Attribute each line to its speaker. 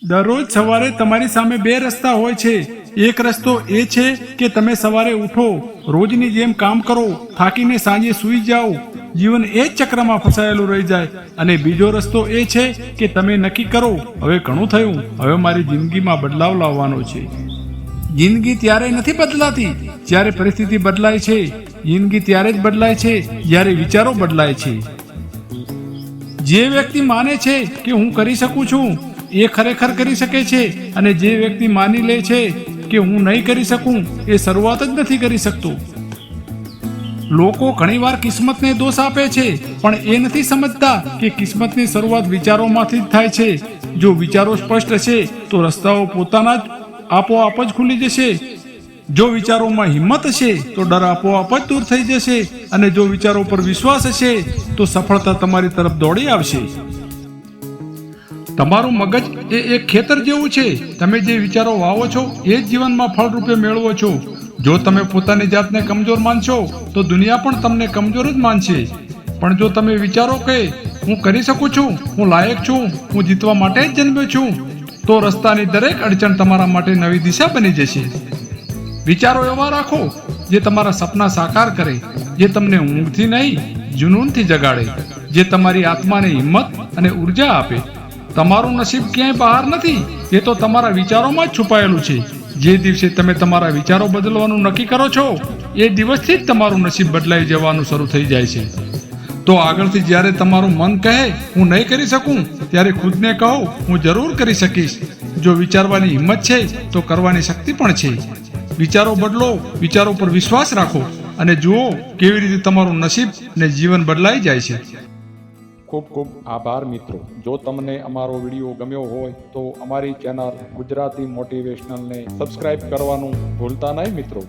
Speaker 1: દરરોજ સવારે તમારી સામે બે રસ્તા હોય છે. એક રસ્તો એ છે કે તમે સવારે ઉઠો, રોજની જેમ કામ કરો, થાકીને સાંજે સૂઈ જાઓ, જીવન એ જ ચક્રમાં ફસાયેલું રહી જાય. અને બીજો રસ્તો એ છે કે તમે નક્કી કરો, હવે ઘણું થયું, હવે મારી જિંદગીમાં બદલાવ લાવવાનો છે. જિંદગી ત્યારે નથી બદલાતી જ્યારે પરિસ્થિતિ બદલાય છે. જિંદગી ત્યારે જ બદલાય છે જ્યારે વિચારો બદલાય છે. જે વ્યક્તિ માને છે કે હું કરી શકું છું એ ખરેખર કરી શકે છે, અને જે વ્યક્તિ માની લે છે કે હું નહીં કરી શકું એ શરૂઆત જ નથી કરી શકતો. લોકો ઘણીવાર કિસ્મતને દોષ આપે છે, પણ એ નથી સમજતા કે કિસ્મતની શરૂઆત વિચારોમાંથી જ થાય છે. જો વિચારો સ્પષ્ટ હશે તો રસ્તાઓ પોતાના જ આપોઆપ જ ખુલી જશે. જો વિચારોમાં હિંમત હશે તો ડર આપોઆપ જ દૂર થઈ જશે, અને જો વિચારો પર વિશ્વાસ હશે તો સફળતા તમારી તરફ દોડી આવશે. તમારું મગજ એ એક ખેતર જેવું છે. તમે જે વિચારો વાવો છો એ જ જીવનમાં ફળ રૂપે મેળવો છો. જો તમે પોતાની જાતને કમજોર માનશો તો દુનિયા પણ તમને કમજોર જ માનશે. પણ જો તમે વિચારો કે હું કરી શકું છું, હું લાયક છું, હું જીતવા માટે જ જન્મ્યો છું, તો રસ્તાની દરેક અડચણ તમારા માટે નવી દિશા બની જશે. વિચારો એવા રાખો જે તમારા સપના સાકાર કરે, જે તમને ઊંઘથી નહીં જુનૂનથી જગાડે, જે તમારી આત્માને હિંમત અને ઉર્જા આપે. તમારું નસીબ ક્યાંય બહાર નથી, એ તો તમારા વિચારોમાં જ છુપાયેલું છે. જે દિવસે તમે તમારા વિચારો બદલવાનું નક્કી કરો છો એ દિવસથી જ તમારું નસીબ બદલાઈ જવાનું શરૂ થઈ જાય છે. તો આગળથી જ્યારે તમારું મન કહે હું નહીં કરી શકું, ત્યારે ખુદને કહો હું જરૂર કરી શકીશ. જો વિચારવાની હિંમત છે તો કરવાની શક્તિ પણ છે. વિચારો બદલો, વિચારો પર વિશ્વાસ રાખો, અને જુઓ કેવી રીતે તમારું નસીબ અને જીવન બદલાઈ જાય છે.
Speaker 2: ખૂબ ખૂબ આભાર મિત્રો. જો તમને અમારો વિડીયો ગમ્યો હોય તો અમારી ચેનલ ગુજરાતી મોટિવેશનલને સબસ્ક્રાઇબ કરવાનું ભૂલતા નહીં મિત્રો.